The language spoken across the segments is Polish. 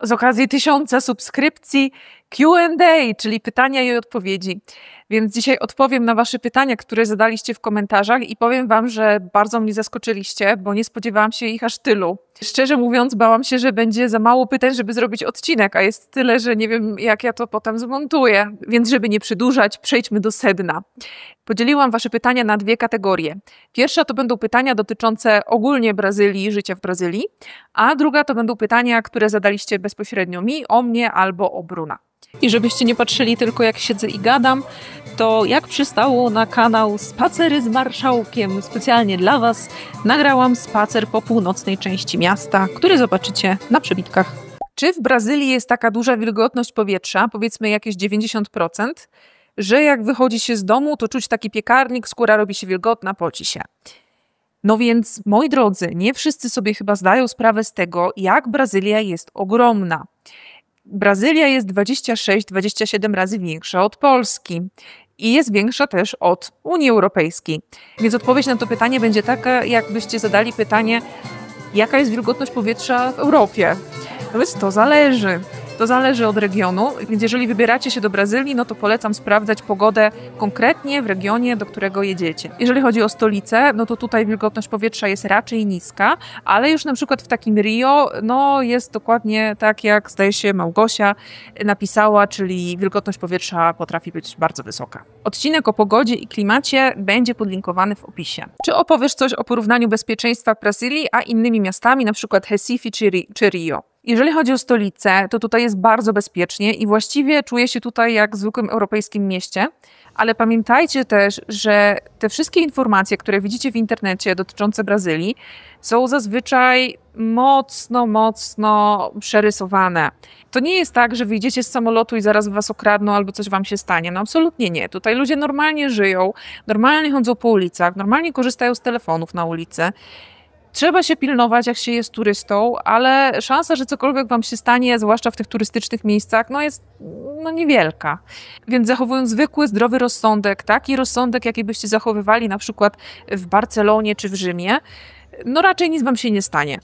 z okazji 1000 subskrypcji Q&A, czyli pytania i odpowiedzi. Więc dzisiaj odpowiem na wasze pytania, które zadaliście w komentarzach i powiem wam, że bardzo mnie zaskoczyliście, bo nie spodziewałam się ich aż tylu. Szczerze mówiąc, bałam się, że będzie za mało pytań, żeby zrobić odcinek, a jest tyle, że nie wiem, jak ja to potem zmontuję. Więc żeby nie przedłużać, przejdźmy do sedna. Podzieliłam wasze pytania na 2 kategorie. Pierwsza to będą pytania dotyczące ogólnie Brazylii, życia w Brazylii, a druga to będą pytania, które zadaliście bezpośrednio mi, o mnie albo o Bruna. I żebyście nie patrzyli tylko jak siedzę i gadam, to jak przystało na kanał Spacery z Marszałkiem, specjalnie dla was nagrałam spacer po północnej części miasta, który zobaczycie na przebitkach. Czy w Brazylii jest taka duża wilgotność powietrza, powiedzmy jakieś 90%, że jak wychodzi się z domu, to czuć taki piekarnik, skóra robi się wilgotna, poci się. No więc, moi drodzy, nie wszyscy sobie chyba zdają sprawę z tego, jak Brazylia jest ogromna. Brazylia jest 26-27 razy większa od Polski i jest większa też od Unii Europejskiej. Więc odpowiedź na to pytanie będzie taka, jakbyście zadali pytanie, jaka jest wilgotność powietrza w Europie. No więc to zależy. To zależy od regionu, więc jeżeli wybieracie się do Brazylii, no to polecam sprawdzać pogodę konkretnie w regionie, do którego jedziecie. Jeżeli chodzi o stolicę, no to tutaj wilgotność powietrza jest raczej niska, ale już na przykład w takim Rio, no jest dokładnie tak, jak zdaje się Małgosia napisała, czyli wilgotność powietrza potrafi być bardzo wysoka. Odcinek o pogodzie i klimacie będzie podlinkowany w opisie. Czy opowiesz coś o porównaniu bezpieczeństwa Brazylii a innymi miastami, na przykład Recife czy Rio? Jeżeli chodzi o stolicę, to tutaj jest bardzo bezpiecznie i właściwie czuję się tutaj jak w zwykłym europejskim mieście, ale pamiętajcie też, że te wszystkie informacje, które widzicie w internecie dotyczące Brazylii, są zazwyczaj mocno przerysowane. To nie jest tak, że wyjdziecie z samolotu i zaraz was okradną albo coś wam się stanie. No absolutnie nie. Tutaj ludzie normalnie żyją, normalnie chodzą po ulicach, normalnie korzystają z telefonów na ulicy. Trzeba się pilnować, jak się jest turystą, ale szansa, że cokolwiek wam się stanie, zwłaszcza w tych turystycznych miejscach, no jest niewielka. Więc zachowując zwykły, zdrowy rozsądek, taki rozsądek, jaki byście zachowywali na przykład w Barcelonie czy w Rzymie, no raczej nic wam się nie stanie.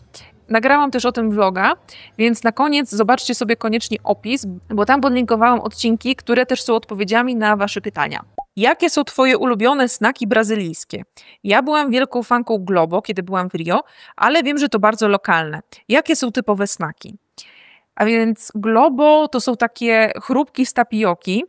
Nagrałam też o tym vloga, więc na koniec zobaczcie sobie koniecznie opis, bo tam podlinkowałam odcinki, które też są odpowiedziami na wasze pytania. Jakie są twoje ulubione snaki brazylijskie? Ja byłam wielką fanką Globo, kiedy byłam w Rio, ale wiem, że to bardzo lokalne. Jakie są typowe snaki? A więc Globo to są takie chrupki z tapioki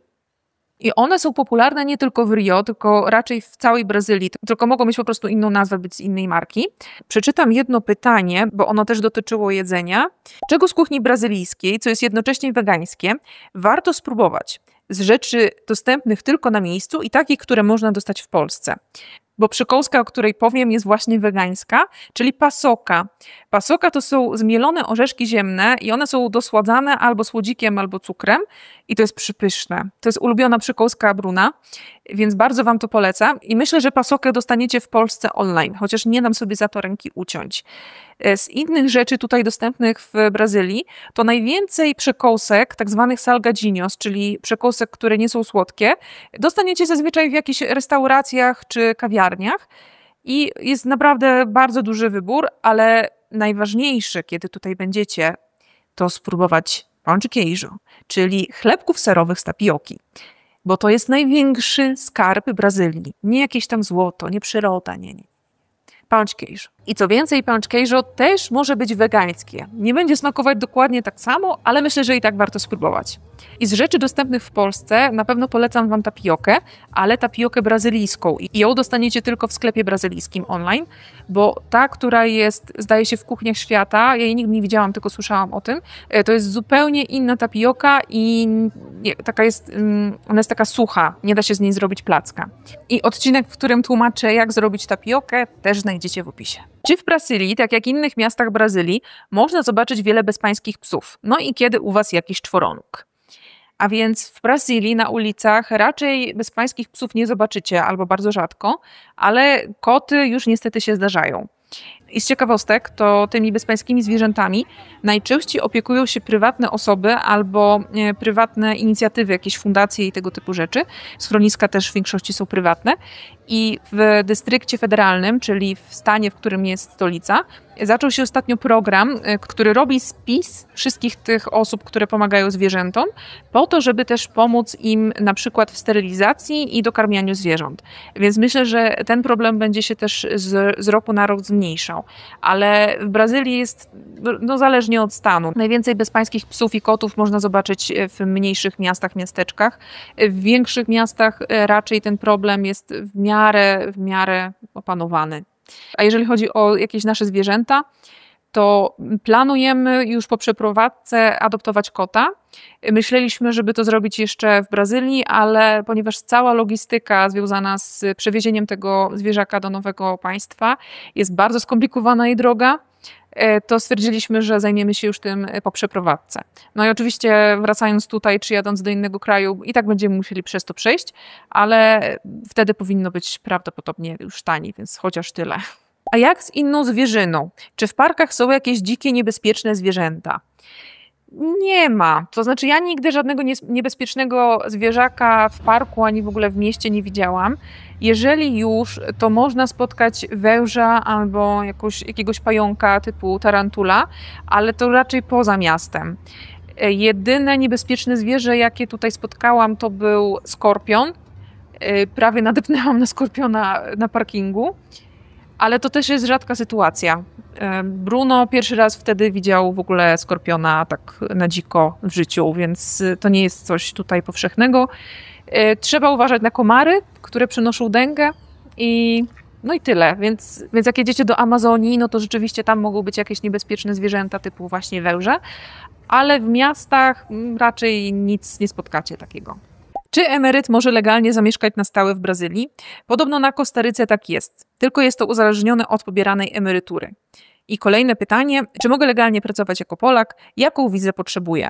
i one są popularne nie tylko w Rio, tylko raczej w całej Brazylii, tylko mogą mieć po prostu inną nazwę, być z innej marki. Przeczytam jedno pytanie, bo ono też dotyczyło jedzenia. Czego z kuchni brazylijskiej, co jest jednocześnie wegańskie, warto spróbować? Z rzeczy dostępnych tylko na miejscu i takich, które można dostać w Polsce. Bo przekąska, o której powiem, jest właśnie wegańska, czyli pasoka. Pasoka to są zmielone orzeszki ziemne i one są dosładzane albo słodzikiem, albo cukrem i to jest przypyszne. To jest ulubiona przekąska Bruna, więc bardzo wam to polecam i myślę, że pasokę dostaniecie w Polsce online, chociaż nie dam sobie za to ręki uciąć. Z innych rzeczy tutaj dostępnych w Brazylii to najwięcej przekąsek, tak zwanych salgadinhos, czyli przekąsek, które nie są słodkie, dostaniecie zazwyczaj w jakichś restauracjach czy kawiarniach i jest naprawdę bardzo duży wybór, ale najważniejsze, kiedy tutaj będziecie, to spróbować pão de queijo, czyli chlebków serowych z tapioki. Bo to jest największy skarb Brazylii. Nie jakieś tam złoto, nie przyroda, nie. Pão de queijo. I co więcej, pão de queijo też może być wegańskie. Nie będzie smakować dokładnie tak samo, ale myślę, że i tak warto spróbować. I z rzeczy dostępnych w Polsce na pewno polecam wam tapiokę, ale tapiokę brazylijską. I ją dostaniecie tylko w sklepie brazylijskim online, bo ta, która jest, zdaje się, w kuchniach świata, ja jej nigdy nie widziałam, tylko słyszałam o tym, to jest zupełnie inna tapioka i ona jest taka sucha, nie da się z niej zrobić placka. I odcinek, w którym tłumaczę, jak zrobić tapiokę, też znajdziecie w opisie. Czy w Brazylii, tak jak w innych miastach Brazylii, można zobaczyć wiele bezpańskich psów? No i kiedy u was jakiś czworonóg? A więc w Brazylii na ulicach raczej bezpańskich psów nie zobaczycie albo bardzo rzadko, ale koty już niestety się zdarzają. I z ciekawostek, to tymi bezpańskimi zwierzętami najczęściej opiekują się prywatne osoby albo prywatne inicjatywy, jakieś fundacje i tego typu rzeczy. Schroniska też w większości są prywatne. I w dystrykcie federalnym, czyli w stanie, w którym jest stolica, zaczął się ostatnio program, który robi spis wszystkich tych osób, które pomagają zwierzętom, po to, żeby też pomóc im na przykład w sterylizacji i dokarmianiu zwierząt. Więc myślę, że ten problem będzie się też z roku na rok zmniejszał. Ale w Brazylii jest, no zależnie od stanu, najwięcej bezpańskich psów i kotów można zobaczyć w mniejszych miastach, miasteczkach. W większych miastach raczej ten problem jest w miarę opanowany. A jeżeli chodzi o jakieś nasze zwierzęta, to planujemy już po przeprowadzce adoptować kota. Myśleliśmy, żeby to zrobić jeszcze w Brazylii, ale ponieważ cała logistyka związana z przewiezieniem tego zwierzaka do nowego państwa jest bardzo skomplikowana i droga, to stwierdziliśmy, że zajmiemy się już tym po przeprowadzce. No i oczywiście wracając tutaj, czy jadąc do innego kraju, i tak będziemy musieli przez to przejść, ale wtedy powinno być prawdopodobnie już taniej, więc chociaż tyle. A jak z inną zwierzyną? Czy w parkach są jakieś dzikie, niebezpieczne zwierzęta? Nie ma. To znaczy ja nigdy żadnego niebezpiecznego zwierzaka w parku, ani w ogóle w mieście nie widziałam. Jeżeli już, to można spotkać węża albo jakiegoś pająka typu tarantula, ale to raczej poza miastem. Jedyne niebezpieczne zwierzę, jakie tutaj spotkałam, to był skorpion. Prawie nadepnęłam na skorpiona na parkingu. Ale to też jest rzadka sytuacja. Bruno pierwszy raz wtedy widział w ogóle skorpiona tak na dziko w życiu, więc to nie jest coś tutaj powszechnego. Trzeba uważać na komary, które przynoszą dęgę no i tyle. Więc jak jedziecie do Amazonii, no to rzeczywiście tam mogą być jakieś niebezpieczne zwierzęta typu właśnie węże, ale w miastach raczej nic nie spotkacie takiego. Czy emeryt może legalnie zamieszkać na stałe w Brazylii? Podobno na Kostaryce tak jest, tylko jest to uzależnione od pobieranej emerytury. I kolejne pytanie, czy mogę legalnie pracować jako Polak? Jaką wizę potrzebuję?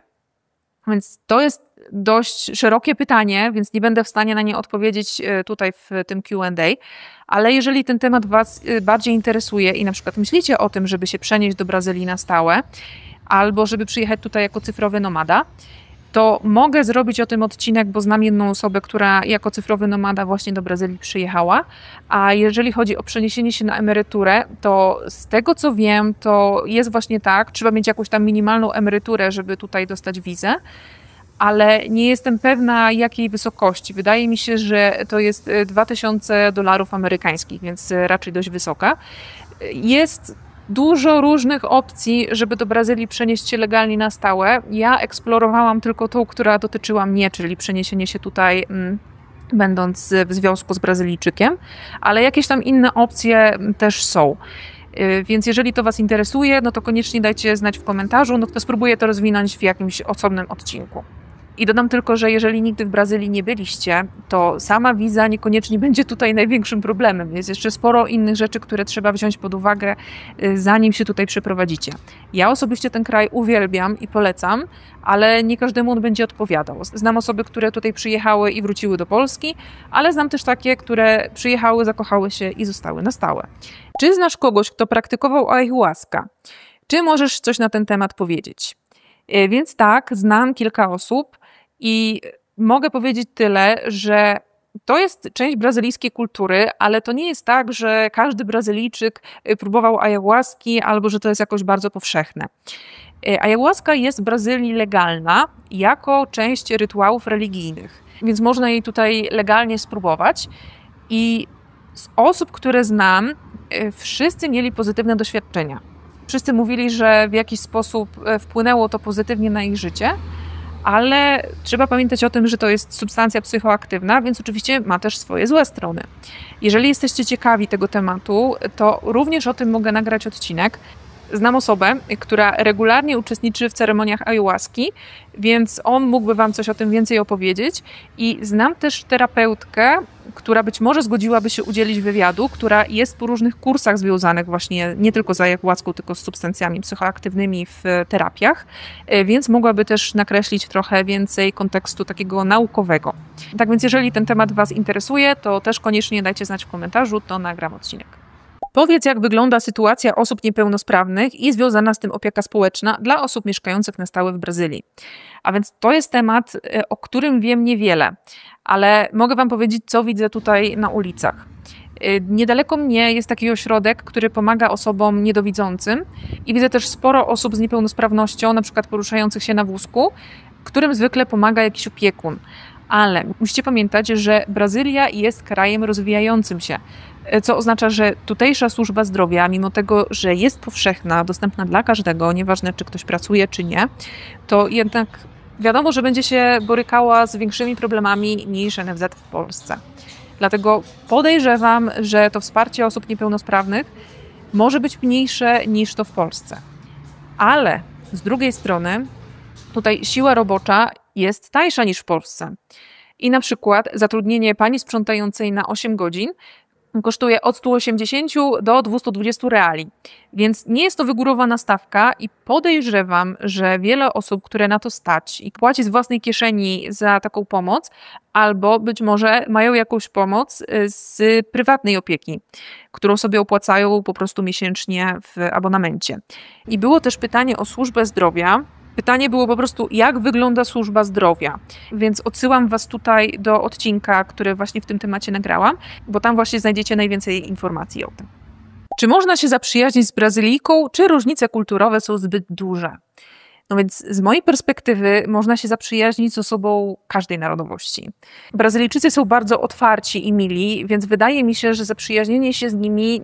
Więc to jest dość szerokie pytanie, więc nie będę w stanie na nie odpowiedzieć tutaj w tym Q&A, ale jeżeli ten temat Was bardziej interesuje i na przykład myślicie o tym, żeby się przenieść do Brazylii na stałe, albo żeby przyjechać tutaj jako cyfrowy nomada, to mogę zrobić o tym odcinek, bo znam jedną osobę, która jako cyfrowy nomada właśnie do Brazylii przyjechała. A jeżeli chodzi o przeniesienie się na emeryturę, to z tego co wiem, to jest właśnie tak, trzeba mieć jakąś tam minimalną emeryturę, żeby tutaj dostać wizę, ale nie jestem pewna jakiej wysokości. Wydaje mi się, że to jest $2000 amerykańskich, więc raczej dość wysoka. Jest dużo różnych opcji, żeby do Brazylii przenieść się legalnie na stałe. Ja eksplorowałam tylko tą, która dotyczyła mnie, czyli przeniesienie się tutaj będąc w związku z Brazylijczykiem, ale jakieś tam inne opcje też są. Więc jeżeli to Was interesuje, no to koniecznie dajcie znać w komentarzu, no to spróbuję to rozwinąć w jakimś osobnym odcinku. I dodam tylko, że jeżeli nigdy w Brazylii nie byliście, to sama wiza niekoniecznie będzie tutaj największym problemem. Jest jeszcze sporo innych rzeczy, które trzeba wziąć pod uwagę, zanim się tutaj przeprowadzicie. Ja osobiście ten kraj uwielbiam i polecam, ale nie każdemu on będzie odpowiadał. Znam osoby, które tutaj przyjechały i wróciły do Polski, ale znam też takie, które przyjechały, zakochały się i zostały na stałe. Czy znasz kogoś, kto praktykował ayahuasca? Czy możesz coś na ten temat powiedzieć? Więc tak, znam kilka osób i mogę powiedzieć tyle, że to jest część brazylijskiej kultury, ale to nie jest tak, że każdy Brazylijczyk próbował ayahuaski albo że to jest jakoś bardzo powszechne. Ayahuasca jest w Brazylii legalna jako część rytuałów religijnych, więc można jej tutaj legalnie spróbować i z osób, które znam, wszyscy mieli pozytywne doświadczenia. Wszyscy mówili, że w jakiś sposób wpłynęło to pozytywnie na ich życie, ale trzeba pamiętać o tym, że to jest substancja psychoaktywna, więc oczywiście ma też swoje złe strony. Jeżeli jesteście ciekawi tego tematu, to również o tym mogę nagrać odcinek. Znam osobę, która regularnie uczestniczy w ceremoniach ayahuaski, więc on mógłby Wam coś o tym więcej opowiedzieć. I znam też terapeutkę, która być może zgodziłaby się udzielić wywiadu, która jest po różnych kursach związanych właśnie nie tylko z ayahuaską, tylko z substancjami psychoaktywnymi w terapiach, więc mogłaby też nakreślić trochę więcej kontekstu takiego naukowego. Tak więc jeżeli ten temat Was interesuje, to też koniecznie dajcie znać w komentarzu, to nagram odcinek. Powiedz, jak wygląda sytuacja osób niepełnosprawnych i związana z tym opieka społeczna dla osób mieszkających na stałe w Brazylii. A więc to jest temat, o którym wiem niewiele, ale mogę wam powiedzieć, co widzę tutaj na ulicach. Niedaleko mnie jest taki ośrodek, który pomaga osobom niedowidzącym i widzę też sporo osób z niepełnosprawnością, na przykład poruszających się na wózku, którym zwykle pomaga jakiś opiekun. Ale musicie pamiętać, że Brazylia jest krajem rozwijającym się, co oznacza, że tutejsza służba zdrowia, mimo tego, że jest powszechna, dostępna dla każdego, nieważne czy ktoś pracuje czy nie, to jednak wiadomo, że będzie się borykała z większymi problemami niż NFZ w Polsce. Dlatego podejrzewam, że to wsparcie osób niepełnosprawnych może być mniejsze niż to w Polsce. Ale z drugiej strony tutaj siła robocza jest tańsza niż w Polsce. I na przykład zatrudnienie pani sprzątającej na 8 godzin kosztuje od 180 do 220 reali. Więc nie jest to wygórowana stawka i podejrzewam, że wiele osób, które na to stać i płaci z własnej kieszeni za taką pomoc, albo być może mają jakąś pomoc z prywatnej opieki, którą sobie opłacają po prostu miesięcznie w abonamencie. I było też pytanie o służbę zdrowia. Pytanie było po prostu, jak wygląda służba zdrowia, więc odsyłam was tutaj do odcinka, który właśnie w tym temacie nagrałam, bo tam właśnie znajdziecie najwięcej informacji o tym. Czy można się zaprzyjaźnić z Brazylijką, czy różnice kulturowe są zbyt duże? No więc z mojej perspektywy można się zaprzyjaźnić z osobą każdej narodowości. Brazylijczycy są bardzo otwarci i mili, więc wydaje mi się, że zaprzyjaźnienie się z nimi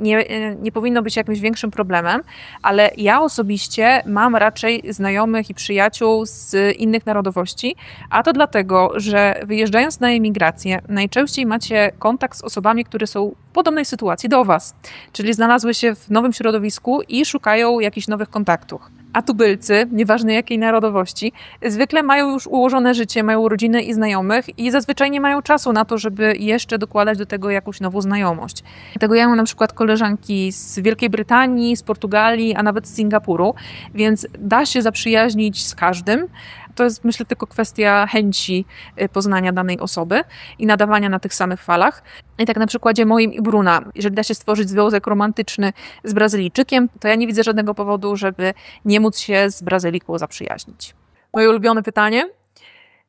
nie powinno być jakimś większym problemem, ale ja osobiście mam raczej znajomych i przyjaciół z innych narodowości, a to dlatego, że wyjeżdżając na emigrację najczęściej macie kontakt z osobami, które są w podobnej sytuacji do was, czyli znalazły się w nowym środowisku i szukają jakichś nowych kontaktów. A tubylcy, nieważne jakiej narodowości, zwykle mają już ułożone życie, mają rodziny i znajomych i zazwyczaj nie mają czasu na to, żeby jeszcze dokładać do tego jakąś nową znajomość. Dlatego ja mam na przykład koleżanki z Wielkiej Brytanii, z Portugalii, a nawet z Singapuru, więc da się zaprzyjaźnić z każdym. To jest, myślę, tylko kwestia chęci poznania danej osoby i nadawania na tych samych falach. I tak na przykładzie moim i Bruna, jeżeli da się stworzyć związek romantyczny z Brazylijczykiem, to ja nie widzę żadnego powodu, żeby nie móc się z Brazylijką zaprzyjaźnić. Moje ulubione pytanie.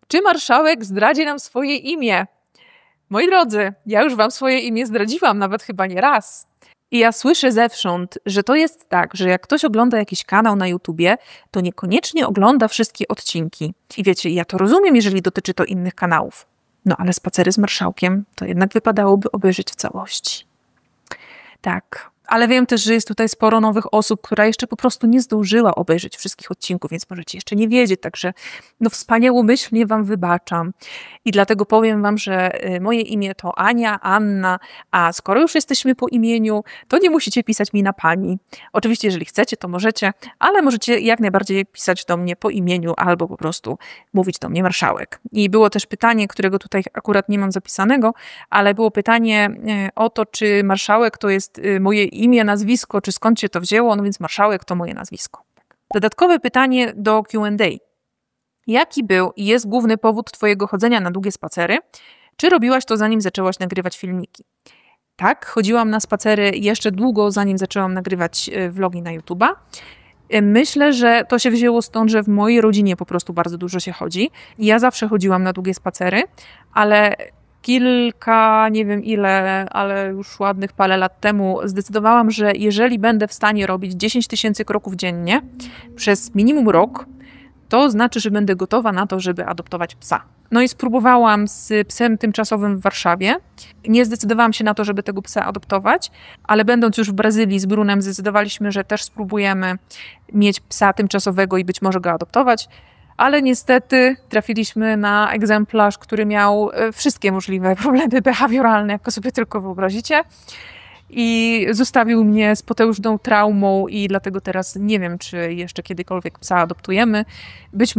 Czy marszałek zdradzi nam swoje imię? Moi drodzy, ja już wam swoje imię zdradziłam, nawet chyba nie raz. I ja słyszę zewsząd, że to jest tak, że jak ktoś ogląda jakiś kanał na YouTubie, to niekoniecznie ogląda wszystkie odcinki. I wiecie, ja to rozumiem, jeżeli dotyczy to innych kanałów. No ale Spacery z Marszałkiem to jednak wypadałoby obejrzeć w całości. Tak. Ale wiem też, że jest tutaj sporo nowych osób, która jeszcze po prostu nie zdążyła obejrzeć wszystkich odcinków, więc możecie jeszcze nie wiedzieć, także no wspaniałomyślnie wam wybaczam. I dlatego powiem wam, że moje imię to Ania, Anna, a skoro już jesteśmy po imieniu, to nie musicie pisać mi na pani. Oczywiście, jeżeli chcecie, to możecie, ale możecie jak najbardziej pisać do mnie po imieniu albo po prostu mówić do mnie marszałek. I było też pytanie, którego tutaj akurat nie mam zapisanego, ale było pytanie o to, czy marszałek to jest moje imię, nazwisko, czy skąd się to wzięło, no więc marszałek to moje nazwisko. Dodatkowe pytanie do Q&A. Jaki był i jest główny powód twojego chodzenia na długie spacery? Czy robiłaś to zanim zaczęłaś nagrywać filmiki? Tak, chodziłam na spacery jeszcze długo, zanim zaczęłam nagrywać vlogi na YouTube'a. Myślę, że to się wzięło stąd, że w mojej rodzinie po prostu bardzo dużo się chodzi. Ja zawsze chodziłam na długie spacery, ale kilka, nie wiem ile, ale już ładnych parę lat temu zdecydowałam, że jeżeli będę w stanie robić 10 000 kroków dziennie przez minimum rok, to znaczy, że będę gotowa na to, żeby adoptować psa. No i spróbowałam z psem tymczasowym w Warszawie. Nie zdecydowałam się na to, żeby tego psa adoptować, ale będąc już w Brazylii z Brunem zdecydowaliśmy, że też spróbujemy mieć psa tymczasowego i być może go adoptować. Ale niestety trafiliśmy na egzemplarz, który miał wszystkie możliwe problemy behawioralne, jak sobie tylko wyobrazicie. I zostawił mnie z potężną traumą i dlatego teraz nie wiem, czy jeszcze kiedykolwiek psa adoptujemy. Być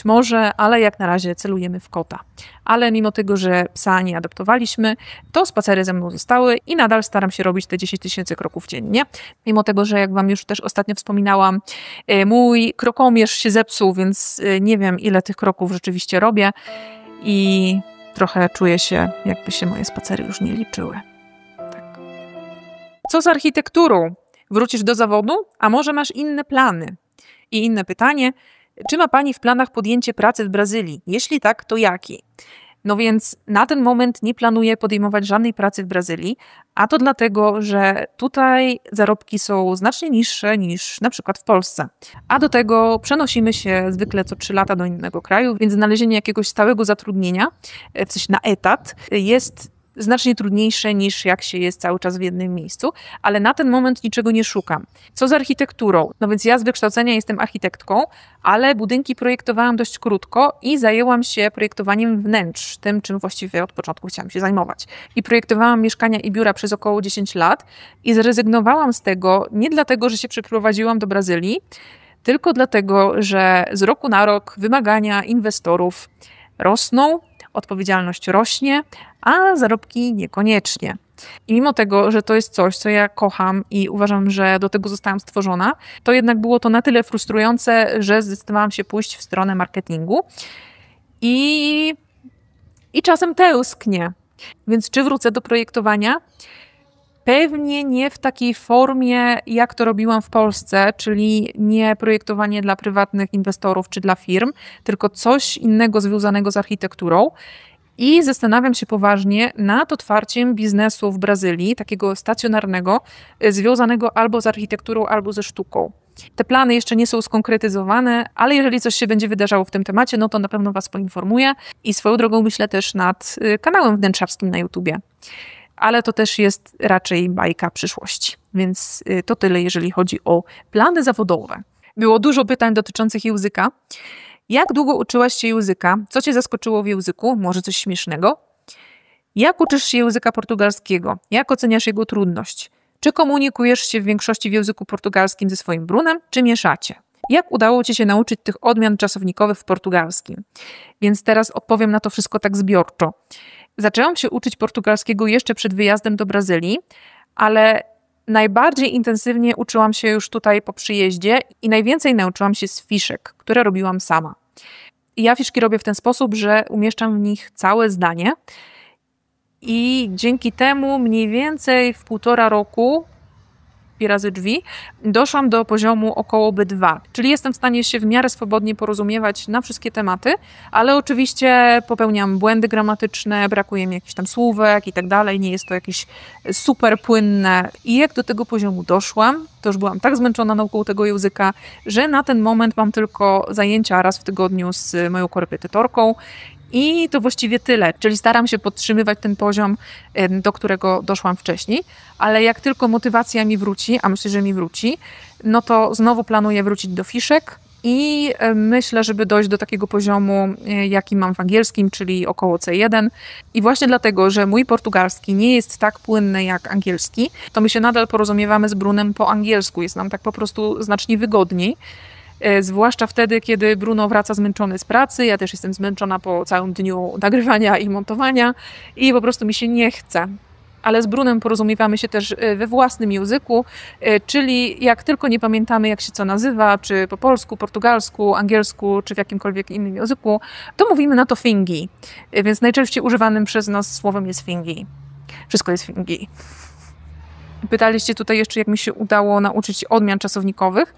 może, ale jak na razie celujemy w kota. Ale mimo tego, że psa nie adoptowaliśmy, to spacery ze mną zostały i nadal staram się robić te 10 000 kroków dziennie. Mimo tego, że jak wam już też ostatnio wspominałam, mój krokomierz się zepsuł, więc nie wiem, ile tych kroków rzeczywiście robię i trochę czuję się, jakby się moje spacery już nie liczyły. Co z architekturą? Wrócisz do zawodu? A może masz inne plany? I inne pytanie, czy ma Pani w planach podjęcie pracy w Brazylii? Jeśli tak, to jakiej? No więc na ten moment nie planuję podejmować żadnej pracy w Brazylii, a to dlatego, że tutaj zarobki są znacznie niższe niż na przykład w Polsce. A do tego przenosimy się zwykle co 3 lata do innego kraju, więc znalezienie jakiegoś stałego zatrudnienia, w sensie na etat, jest znacznie trudniejsze niż jak się jest cały czas w jednym miejscu, ale na ten moment niczego nie szukam. Co z architekturą? No więc ja z wykształcenia jestem architektką, ale budynki projektowałam dość krótko i zajęłam się projektowaniem wnętrz, tym czym właściwie od początku chciałam się zajmować. I projektowałam mieszkania i biura przez około 10 lat i zrezygnowałam z tego nie dlatego, że się przeprowadziłam do Brazylii, tylko dlatego, że z roku na rok wymagania inwestorów rosną, odpowiedzialność rośnie, a zarobki niekoniecznie. I mimo tego, że to jest coś, co ja kocham i uważam, że do tego zostałam stworzona, to jednak było to na tyle frustrujące, że zdecydowałam się pójść w stronę marketingu i czasem tęsknię. Więc czy wrócę do projektowania? Pewnie nie w takiej formie, jak to robiłam w Polsce, czyli nie projektowanie dla prywatnych inwestorów czy dla firm, tylko coś innego związanego z architekturą. I zastanawiam się poważnie nad otwarciem biznesu w Brazylii, takiego stacjonarnego, związanego albo z architekturą, albo ze sztuką. Te plany jeszcze nie są skonkretyzowane, ale jeżeli coś się będzie wydarzało w tym temacie, no to na pewno Was poinformuję. I swoją drogą myślę też nad kanałem wnętrzarskim na YouTubie. Ale to też jest raczej bajka przyszłości. Więc to tyle, jeżeli chodzi o plany zawodowe. Było dużo pytań dotyczących języka. Jak długo uczyłaś się języka? Co Cię zaskoczyło w języku? Może coś śmiesznego? Jak uczysz się języka portugalskiego? Jak oceniasz jego trudność? Czy komunikujesz się w większości w języku portugalskim ze swoim Brunem, czy mieszacie? Jak udało Ci się nauczyć tych odmian czasownikowych w portugalskim? Więc teraz odpowiem na to wszystko tak zbiorczo. Zaczęłam się uczyć portugalskiego jeszcze przed wyjazdem do Brazylii, ale najbardziej intensywnie uczyłam się już tutaj po przyjeździe i najwięcej nauczyłam się z fiszek, które robiłam sama. I ja fiszki robię w ten sposób, że umieszczam w nich całe zdanie i dzięki temu mniej więcej w 1,5 roku, pi razy drzwi, doszłam do poziomu około B2, czyli jestem w stanie się w miarę swobodnie porozumiewać na wszystkie tematy, ale oczywiście popełniam błędy gramatyczne, brakuje mi jakichś tam słówek i tak dalej, nie jest to jakieś super płynne. I jak do tego poziomu doszłam, to już byłam tak zmęczona nauką tego języka, że na ten moment mam tylko zajęcia raz w tygodniu z moją korepetytorką. I to właściwie tyle, czyli staram się podtrzymywać ten poziom, do którego doszłam wcześniej, ale jak tylko motywacja mi wróci, a myślę, że mi wróci, no to znowu planuję wrócić do fiszek i myślę, żeby dojść do takiego poziomu, jaki mam w angielskim, czyli około C1. I właśnie dlatego, że mój portugalski nie jest tak płynny jak angielski, to my się nadal porozumiewamy z Brunem po angielsku, jest nam tak po prostu znacznie wygodniej. Zwłaszcza wtedy, kiedy Bruno wraca zmęczony z pracy, ja też jestem zmęczona po całym dniu nagrywania i montowania i po prostu mi się nie chce. Ale z Brunem porozumiewamy się też we własnym języku, czyli jak tylko nie pamiętamy, jak się co nazywa, czy po polsku, portugalsku, angielsku, czy w jakimkolwiek innym języku, to mówimy na to fingi. Więc najczęściej używanym przez nas słowem jest fingi. Wszystko jest fingi. Pytaliście tutaj jeszcze, jak mi się udało nauczyć odmian czasownikowych.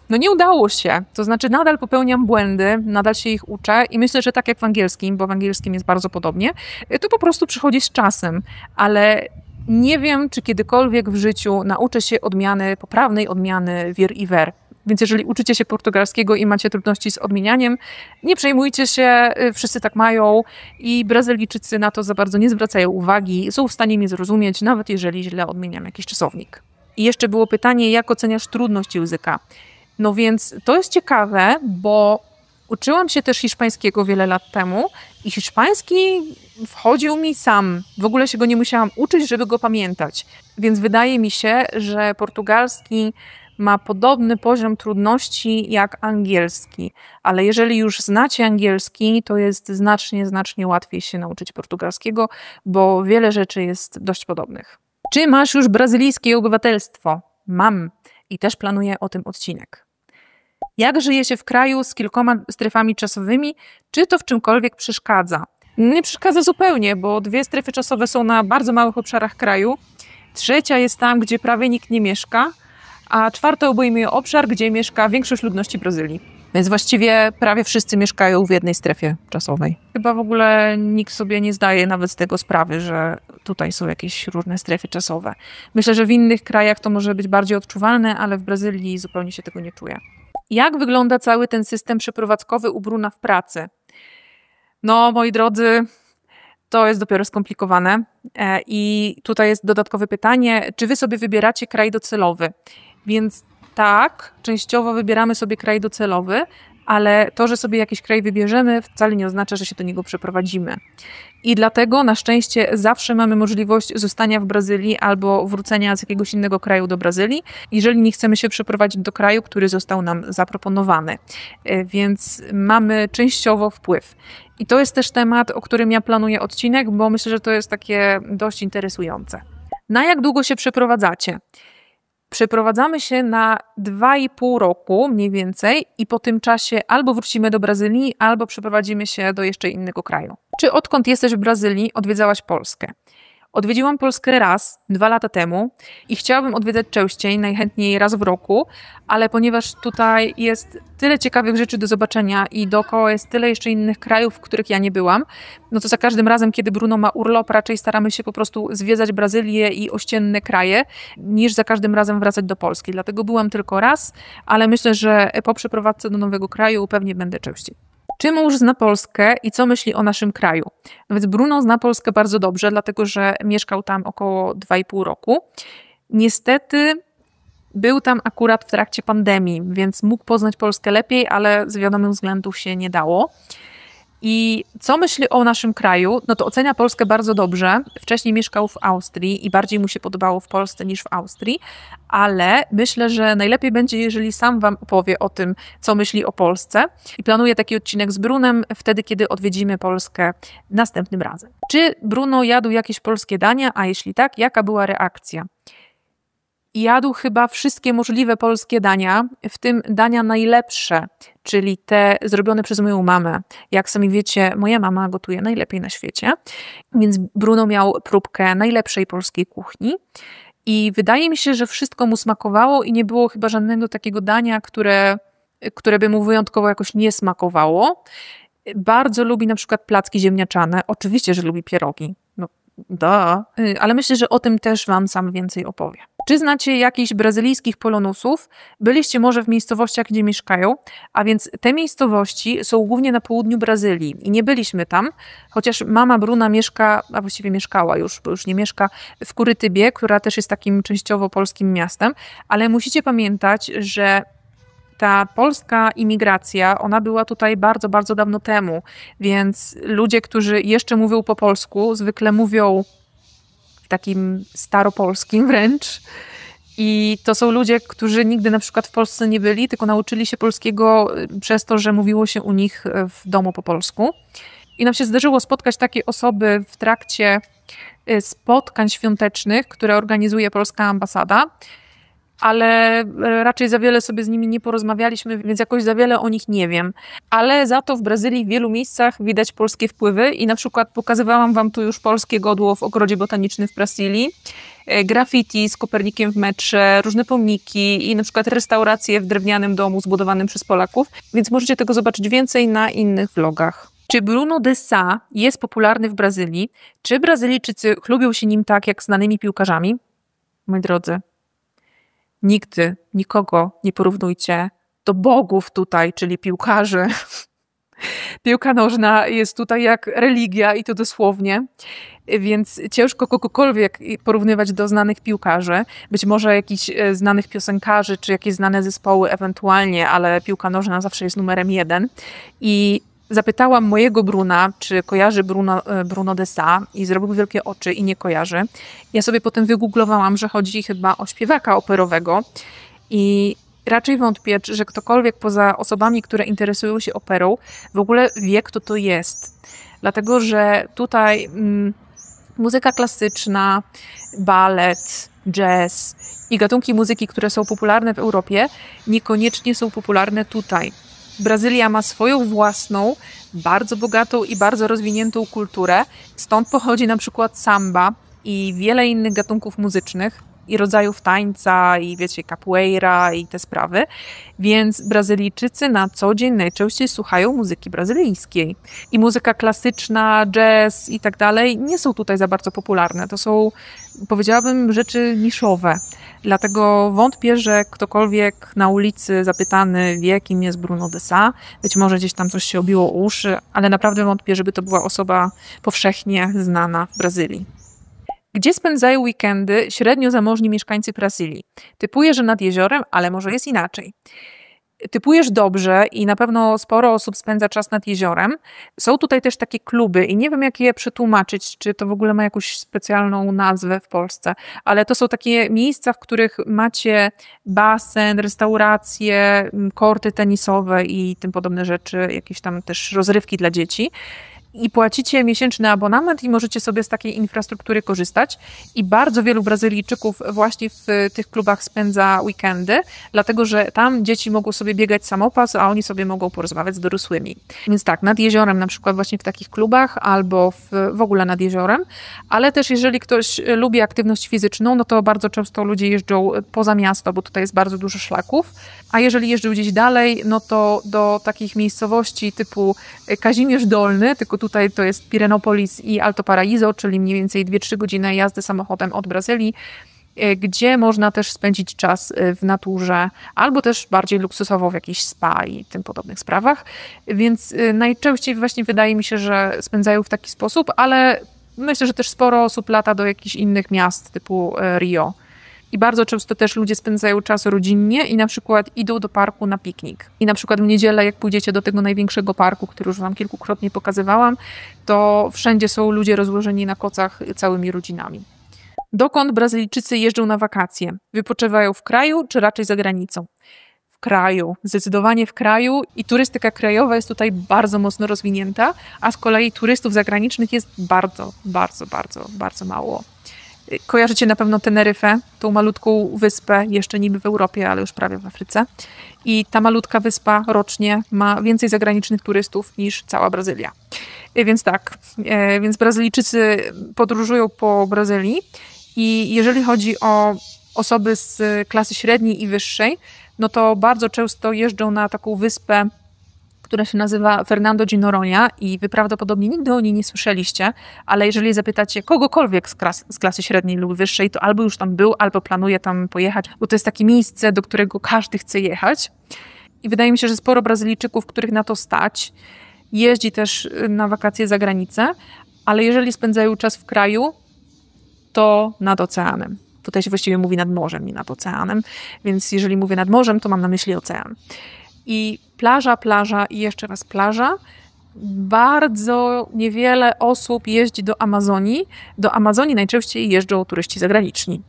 No nie udało się, to znaczy nadal popełniam błędy, nadal się ich uczę i myślę, że tak jak w angielskim, bo w angielskim jest bardzo podobnie, to po prostu przychodzi z czasem, ale nie wiem, czy kiedykolwiek w życiu nauczę się poprawnej odmiany wir i ver. Więc jeżeli uczycie się portugalskiego i macie trudności z odmienianiem, nie przejmujcie się, wszyscy tak mają i Brazylijczycy na to za bardzo nie zwracają uwagi, są w stanie mnie zrozumieć, nawet jeżeli źle odmieniam jakiś czasownik. I jeszcze było pytanie, jak oceniasz trudność języka? No więc to jest ciekawe, bo uczyłam się też hiszpańskiego wiele lat temu i hiszpański wchodził mi sam. W ogóle się go nie musiałam uczyć, żeby go pamiętać. Więc wydaje mi się, że portugalski ma podobny poziom trudności jak angielski. Ale jeżeli już znacie angielski, to jest znacznie łatwiej się nauczyć portugalskiego, bo wiele rzeczy jest dość podobnych. Czy masz już brazylijskie obywatelstwo? Mam i też planuję o tym odcinek. Jak żyje się w kraju z kilkoma strefami czasowymi? Czy to w czymkolwiek przeszkadza? Nie przeszkadza zupełnie, bo 2 strefy czasowe są na bardzo małych obszarach kraju trzecia jest tam, gdzie prawie nikt nie mieszka, a czwarta obejmuje obszar, gdzie mieszka większość ludności Brazylii. Więc właściwie prawie wszyscy mieszkają w jednej strefie czasowej. Chyba w ogóle nikt sobie nie zdaje nawet z tego sprawy, że tutaj są jakieś różne strefy czasowe. Myślę, że w innych krajach to może być bardziej odczuwalne, ale w Brazylii zupełnie się tego nie czuje. Jak wygląda cały ten system przeprowadzkowy u Bruna w pracy? No, moi drodzy, to jest dopiero skomplikowane. I tutaj jest dodatkowe pytanie, czy wy sobie wybieracie kraj docelowy? Więc tak, częściowo wybieramy sobie kraj docelowy, ale to, że sobie jakiś kraj wybierzemy, wcale nie oznacza, że się do niego przeprowadzimy. I dlatego na szczęście zawsze mamy możliwość zostania w Brazylii albo wrócenia z jakiegoś innego kraju do Brazylii, jeżeli nie chcemy się przeprowadzić do kraju, który został nam zaproponowany. Więc mamy częściowo wpływ. I to jest też temat, o którym ja planuję odcinek, bo myślę, że to jest takie dość interesujące. Na jak długo się przeprowadzacie? Przeprowadzamy się na 2,5 roku mniej więcej i po tym czasie albo wrócimy do Brazylii, albo przeprowadzimy się do jeszcze innego kraju. Czy odkąd jesteś w Brazylii, odwiedzałaś Polskę? Odwiedziłam Polskę raz, 2 lata temu i chciałabym odwiedzać częściej, najchętniej raz w roku, ale ponieważ tutaj jest tyle ciekawych rzeczy do zobaczenia i dookoła jest tyle jeszcze innych krajów, w których ja nie byłam, no to za każdym razem, kiedy Bruno ma urlop, raczej staramy się po prostu zwiedzać Brazylię i ościenne kraje, niż za każdym razem wracać do Polski. Dlatego byłam tylko raz, ale myślę, że po przeprowadzce do nowego kraju pewnie będę częściej. Czy mąż zna Polskę i co myśli o naszym kraju? No więc Bruno zna Polskę bardzo dobrze, dlatego że mieszkał tam około 2,5 roku. Niestety był tam akurat w trakcie pandemii, więc mógł poznać Polskę lepiej, ale z wiadomych względów się nie dało. I co myśli o naszym kraju? No to ocenia Polskę bardzo dobrze. Wcześniej mieszkał w Austrii i bardziej mu się podobało w Polsce niż w Austrii, ale myślę, że najlepiej będzie, jeżeli sam wam opowie o tym, co myśli o Polsce. I planuję taki odcinek z Brunem wtedy, kiedy odwiedzimy Polskę następnym razem. Czy Bruno jadł jakieś polskie dania, a jeśli tak, jaka była reakcja? Jadł chyba wszystkie możliwe polskie dania, w tym dania najlepsze, czyli te zrobione przez moją mamę. Jak sami wiecie, moja mama gotuje najlepiej na świecie, więc Bruno miał próbkę najlepszej polskiej kuchni i wydaje mi się, że wszystko mu smakowało i nie było chyba żadnego takiego dania, które by mu wyjątkowo jakoś nie smakowało. Bardzo lubi na przykład placki ziemniaczane, oczywiście, że lubi pierogi. Ale myślę, że o tym też wam sam więcej opowie. Czy znacie jakichś brazylijskich polonusów? Byliście może w miejscowościach, gdzie mieszkają, a więc te miejscowości są głównie na południu Brazylii i nie byliśmy tam, chociaż mama Bruna mieszka, a właściwie mieszkała już, bo już nie mieszka, w Kurytybie, która też jest takim częściowo polskim miastem, ale musicie pamiętać, że ta polska imigracja, ona była tutaj bardzo, bardzo dawno temu, więc ludzie, którzy jeszcze mówią po polsku, zwykle mówią w takim staropolskim wręcz i to są ludzie, którzy nigdy na przykład w Polsce nie byli, tylko nauczyli się polskiego przez to, że mówiło się u nich w domu po polsku. I nam się zdarzyło spotkać takie osoby w trakcie spotkań świątecznych, które organizuje polska ambasada, ale raczej za wiele sobie z nimi nie porozmawialiśmy, więc jakoś za wiele o nich nie wiem. Ale za to w Brazylii w wielu miejscach widać polskie wpływy i na przykład pokazywałam wam tu już polskie godło w ogrodzie botanicznym w Brasylii, graffiti z Kopernikiem w metrze, różne pomniki i na przykład restauracje w drewnianym domu zbudowanym przez Polaków, więc możecie tego zobaczyć więcej na innych vlogach. Czy Bruno de Sá jest popularny w Brazylii? Czy Brazylijczycy chlubią się nim tak jak znanymi piłkarzami? Moi drodzy, nigdy nikogo nie porównujcie do bogów tutaj, czyli piłkarzy. Piłka nożna jest tutaj jak religia i to dosłownie, więc ciężko kogokolwiek porównywać do znanych piłkarzy. Być może jakichś znanych piosenkarzy, czy jakieś znane zespoły ewentualnie, ale piłka nożna zawsze jest numerem 1. I zapytałam mojego Bruna, czy kojarzy Bruno de Sá i zrobił wielkie oczy i nie kojarzy. Ja sobie potem wygooglowałam, że chodzi chyba o śpiewaka operowego i raczej wątpię, że ktokolwiek poza osobami, które interesują się operą, w ogóle wie, kto to jest. Dlatego, że tutaj muzyka klasyczna, balet, jazz i gatunki muzyki, które są popularne w Europie, niekoniecznie są popularne tutaj. Brazylia ma swoją własną, bardzo bogatą i bardzo rozwiniętą kulturę. Stąd pochodzi na przykład samba, i wiele innych gatunków muzycznych i rodzajów tańca i wiecie, capoeira i te sprawy, więc Brazylijczycy na co dzień najczęściej słuchają muzyki brazylijskiej. I muzyka klasyczna, jazz i tak dalej nie są tutaj za bardzo popularne. To są, powiedziałabym, rzeczy niszowe. Dlatego wątpię, że ktokolwiek na ulicy zapytany wie, kim jest Bruno de Sá. Być może gdzieś tam coś się obiło o uszy, ale naprawdę wątpię, żeby to była osoba powszechnie znana w Brazylii. Gdzie spędzają weekendy średnio zamożni mieszkańcy Brazylii? Typuję, że nad jeziorem, ale może jest inaczej. Typujesz dobrze i na pewno sporo osób spędza czas nad jeziorem. Są tutaj też takie kluby i nie wiem, jak je przetłumaczyć, czy to w ogóle ma jakąś specjalną nazwę w Polsce, ale to są takie miejsca, w których macie basen, restauracje, korty tenisowe i tym podobne rzeczy, jakieś tam też rozrywki dla dzieci. I płacicie miesięczny abonament i możecie sobie z takiej infrastruktury korzystać. I bardzo wielu Brazylijczyków właśnie w tych klubach spędza weekendy, dlatego że tam dzieci mogą sobie biegać samopas, a oni sobie mogą porozmawiać z dorosłymi. Więc tak, nad jeziorem na przykład właśnie w takich klubach albo w ogóle nad jeziorem, ale też jeżeli ktoś lubi aktywność fizyczną, no to bardzo często ludzie jeżdżą poza miasto, bo tutaj jest bardzo dużo szlaków, a jeżeli jeżdżą gdzieś dalej, no to do takich miejscowości typu Kazimierz Dolny, tylko tutaj to jest Pirenópolis i Alto Paraíso, czyli mniej więcej 2-3 godziny jazdy samochodem od Brazylii, gdzie można też spędzić czas w naturze, albo też bardziej luksusowo w jakichś spa i tym podobnych sprawach. Więc najczęściej właśnie wydaje mi się, że spędzają w taki sposób, ale myślę, że też sporo osób lata do jakichś innych miast typu Rio. I bardzo często też ludzie spędzają czas rodzinnie i na przykład idą do parku na piknik. I na przykład w niedzielę, jak pójdziecie do tego największego parku, który już wam kilkukrotnie pokazywałam, to wszędzie są ludzie rozłożeni na kocach całymi rodzinami. Dokąd Brazylijczycy jeżdżą na wakacje? Wypoczywają w kraju, czy raczej za granicą? W kraju, zdecydowanie w kraju i turystyka krajowa jest tutaj bardzo mocno rozwinięta, a z kolei turystów zagranicznych jest bardzo mało. Kojarzycie na pewno Teneryfę, tą malutką wyspę, jeszcze niby w Europie, ale już prawie w Afryce. I ta malutka wyspa rocznie ma więcej zagranicznych turystów niż cała Brazylia. Więc tak, więc Brazylijczycy podróżują po Brazylii i jeżeli chodzi o osoby z klasy średniej i wyższej, no to bardzo często jeżdżą na taką wyspę, która się nazywa Fernando de Noronha i wy prawdopodobnie nigdy o niej nie słyszeliście, ale jeżeli zapytacie kogokolwiek z klasy średniej lub wyższej, to albo już tam był, albo planuje tam pojechać, bo to jest takie miejsce, do którego każdy chce jechać. I wydaje mi się, że sporo Brazylijczyków, których na to stać, jeździ też na wakacje za granicę, ale jeżeli spędzają czas w kraju, to nad oceanem. Tutaj się właściwie mówi nad morzem, nie nad oceanem, więc jeżeli mówię nad morzem, to mam na myśli ocean. I plaża i jeszcze raz plaża. Bardzo niewiele osób jeździ do Amazonii. Do Amazonii najczęściej jeżdżą turyści zagraniczni.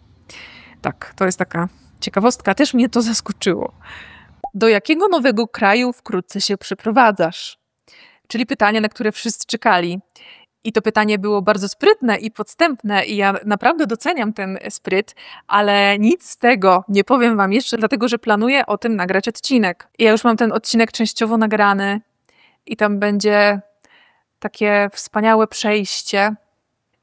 Tak, to jest taka ciekawostka. Też mnie to zaskoczyło. Do jakiego nowego kraju wkrótce się przeprowadzasz? Czyli pytanie, na które wszyscy czekali. I to pytanie było bardzo sprytne i podstępne i ja naprawdę doceniam ten spryt, ale nic z tego nie powiem wam jeszcze, dlatego że planuję o tym nagrać odcinek. I ja już mam ten odcinek częściowo nagrany i tam będzie takie wspaniałe przejście.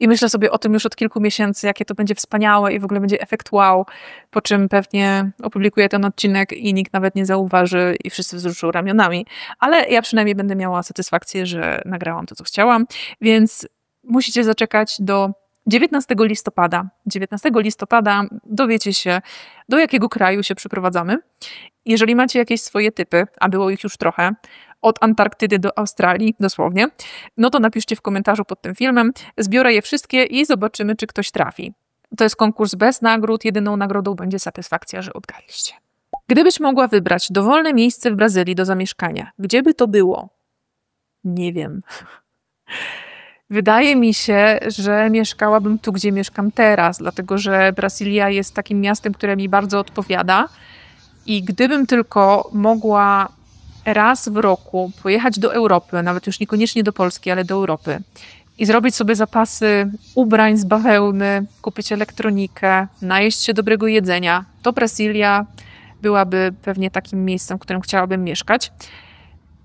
I myślę sobie o tym już od kilku miesięcy, jakie to będzie wspaniałe i w ogóle będzie efekt wow, po czym pewnie opublikuję ten odcinek i nikt nawet nie zauważy i wszyscy wzruszą ramionami. Ale ja przynajmniej będę miała satysfakcję, że nagrałam to, co chciałam, więc musicie zaczekać do 19 listopada. 19 listopada dowiecie się, do jakiego kraju się przeprowadzamy. Jeżeli macie jakieś swoje typy, a było ich już trochę, od Antarktydy do Australii, dosłownie, no to napiszcie w komentarzu pod tym filmem. Zbiorę je wszystkie i zobaczymy, czy ktoś trafi. To jest konkurs bez nagród. Jedyną nagrodą będzie satysfakcja, że odgadliście. Gdybyś mogła wybrać dowolne miejsce w Brazylii do zamieszkania, gdzie by to było? Nie wiem. Wydaje mi się, że mieszkałabym tu, gdzie mieszkam teraz, dlatego że Brazylia jest takim miastem, które mi bardzo odpowiada i gdybym tylko mogła raz w roku pojechać do Europy, nawet już niekoniecznie do Polski, ale do Europy i zrobić sobie zapasy ubrań z bawełny, kupić elektronikę, najeść się dobrego jedzenia, to Brazylia byłaby pewnie takim miejscem, w którym chciałabym mieszkać.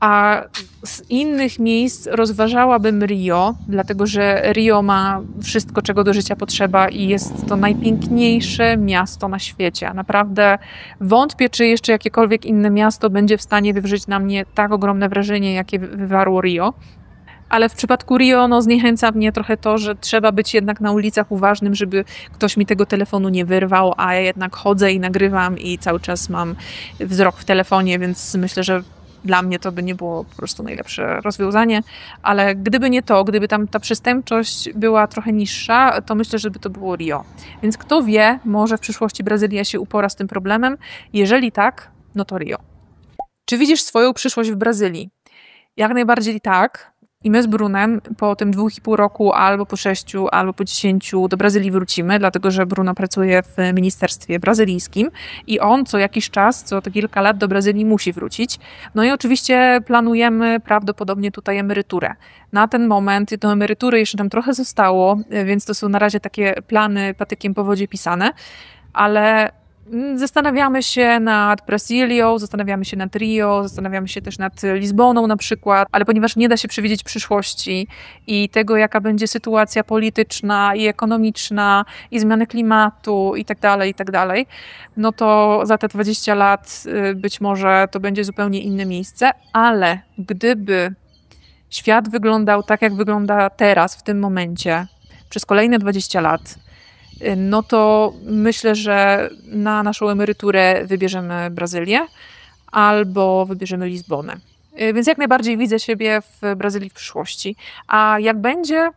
A z innych miejsc rozważałabym Rio, dlatego że Rio ma wszystko, czego do życia potrzeba i jest to najpiękniejsze miasto na świecie. Naprawdę wątpię, czy jeszcze jakiekolwiek inne miasto będzie w stanie wywrzeć na mnie tak ogromne wrażenie, jakie wywarło Rio. Ale w przypadku Rio zniechęca mnie trochę to, że trzeba być jednak na ulicach uważnym, żeby ktoś mi tego telefonu nie wyrwał, a ja jednak chodzę i nagrywam i cały czas mam wzrok w telefonie, więc myślę, że dla mnie to by nie było po prostu najlepsze rozwiązanie, ale gdyby nie to, gdyby tam ta przestępczość była trochę niższa, to myślę, że by to było Rio. Więc kto wie, może w przyszłości Brazylia się upora z tym problemem. Jeżeli tak, no to Rio. Czy widzisz swoją przyszłość w Brazylii? Jak najbardziej tak. I my z Brunem po tym 2,5 roku, albo po 6, albo po 10 do Brazylii wrócimy, dlatego że Bruno pracuje w ministerstwie brazylijskim i on co jakiś czas, co to kilka lat do Brazylii musi wrócić. No i oczywiście planujemy prawdopodobnie tutaj emeryturę. Na ten moment do emerytury jeszcze nam trochę zostało, więc to są na razie takie plany patykiem po wodzie pisane, ale zastanawiamy się nad Brazylią, zastanawiamy się nad Rio, zastanawiamy się też nad Lizboną na przykład, ale ponieważ nie da się przewidzieć przyszłości i tego, jaka będzie sytuacja polityczna i ekonomiczna i zmiany klimatu i tak dalej, no to za te 20 lat być może to będzie zupełnie inne miejsce, ale gdyby świat wyglądał tak, jak wygląda teraz, w tym momencie, przez kolejne 20 lat, no to myślę, że na naszą emeryturę wybierzemy Brazylię albo wybierzemy Lizbonę. Więc jak najbardziej widzę siebie w Brazylii w przyszłości. A jak będzie,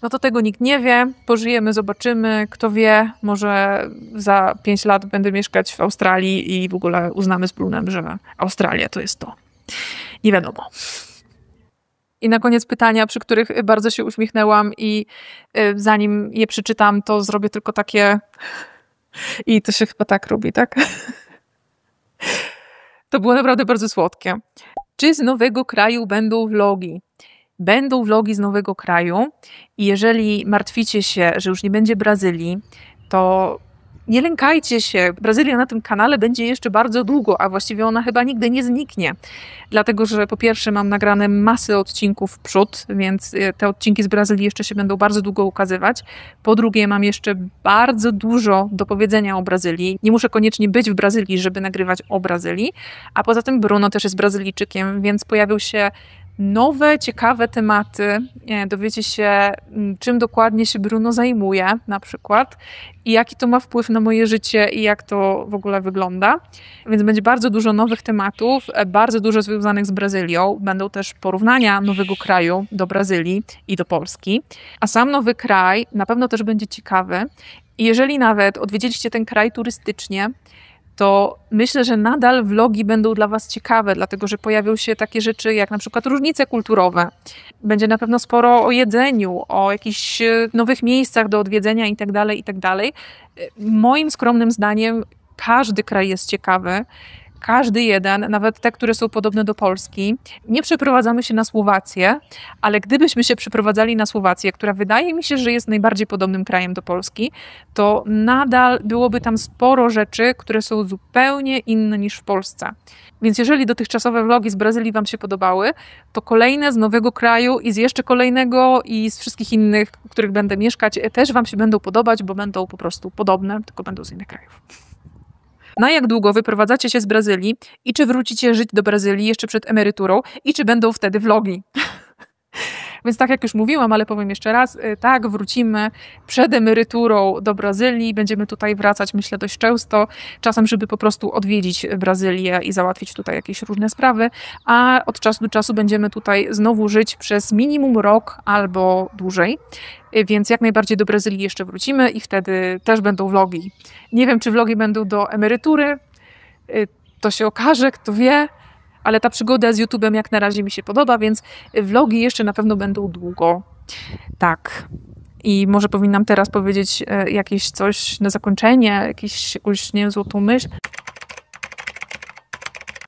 no to tego nikt nie wie. Pożyjemy, zobaczymy. Kto wie, może za 5 lat będę mieszkać w Australii i w ogóle uznamy z Brunem, że Australia to jest to. Nie wiadomo. I na koniec pytania, przy których bardzo się uśmiechnęłam i zanim je przeczytam, to zrobię tylko takie i to się chyba tak robi, tak? To było naprawdę bardzo słodkie. Czy z nowego kraju będą vlogi? Będą vlogi z nowego kraju i jeżeli martwicie się, że już nie będzie Brazylii, to nie lękajcie się. Brazylia na tym kanale będzie jeszcze bardzo długo, a właściwie ona chyba nigdy nie zniknie. Dlatego, że po pierwsze mam nagrane masy odcinków w przód, więc te odcinki z Brazylii jeszcze się będą bardzo długo ukazywać. Po drugie mam jeszcze bardzo dużo do powiedzenia o Brazylii. Nie muszę koniecznie być w Brazylii, żeby nagrywać o Brazylii. A poza tym Bruno też jest Brazylijczykiem, więc pojawił się nowe, ciekawe tematy. Dowiecie się, czym dokładnie się Bruno zajmuje na przykład i jaki to ma wpływ na moje życie i jak to w ogóle wygląda. Więc będzie bardzo dużo nowych tematów, bardzo dużo związanych z Brazylią. Będą też porównania nowego kraju do Brazylii i do Polski. A sam nowy kraj na pewno też będzie ciekawy. I jeżeli nawet odwiedziliście ten kraj turystycznie, to myślę, że nadal vlogi będą dla was ciekawe, dlatego że pojawią się takie rzeczy jak na przykład różnice kulturowe. Będzie na pewno sporo o jedzeniu, o jakichś nowych miejscach do odwiedzenia itd., itd. Moim skromnym zdaniem każdy kraj jest ciekawy. Każdy jeden, nawet te, które są podobne do Polski. Nie przeprowadzamy się na Słowację, ale gdybyśmy się przeprowadzali na Słowację, która wydaje mi się, że jest najbardziej podobnym krajem do Polski, to nadal byłoby tam sporo rzeczy, które są zupełnie inne niż w Polsce. Więc jeżeli dotychczasowe vlogi z Brazylii wam się podobały, to kolejne z nowego kraju i z jeszcze kolejnego i z wszystkich innych, w których będę mieszkać, też wam się będą podobać, bo będą po prostu podobne, tylko będą z innych krajów. Na jak długo wyprowadzacie się z Brazylii i czy wrócicie żyć do Brazylii jeszcze przed emeryturą i czy będą wtedy vlogi? Więc tak jak już mówiłam, ale powiem jeszcze raz, tak, wrócimy przed emeryturą do Brazylii, będziemy tutaj wracać, myślę, dość często, czasem, żeby po prostu odwiedzić Brazylię i załatwić tutaj jakieś różne sprawy, a od czasu do czasu będziemy tutaj znowu żyć przez minimum rok albo dłużej, więc jak najbardziej do Brazylii jeszcze wrócimy i wtedy też będą vlogi. Nie wiem, czy vlogi będą do emerytury, to się okaże, kto wie, ale ta przygoda z YouTube'em jak na razie mi się podoba, więc vlogi jeszcze na pewno będą długo. Tak. I może powinnam teraz powiedzieć jakieś coś na zakończenie, jakąś, nie wiem, złotą myśl.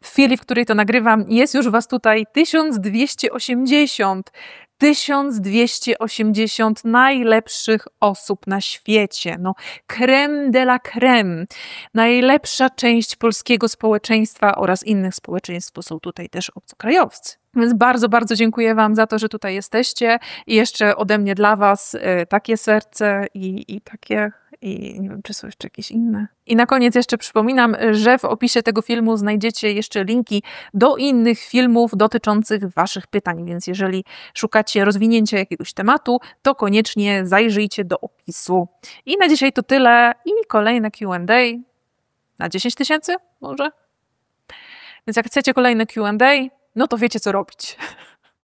W chwili, w której to nagrywam, jest już was tutaj 1280. 1280 najlepszych osób na świecie. No, crème de la crème. Najlepsza część polskiego społeczeństwa oraz innych społeczeństw, bo są tutaj też obcokrajowcy. Więc bardzo, bardzo dziękuję Wam za to, że tutaj jesteście i jeszcze ode mnie dla Was takie serce i takie... I nie wiem, czy są jeszcze jakieś inne. I na koniec jeszcze przypominam, że w opisie tego filmu znajdziecie jeszcze linki do innych filmów dotyczących Waszych pytań, więc jeżeli szukacie rozwinięcia jakiegoś tematu, to koniecznie zajrzyjcie do opisu. I na dzisiaj to tyle i kolejne Q&A na 10 000 może? Więc jak chcecie kolejne Q&A, no to wiecie co robić.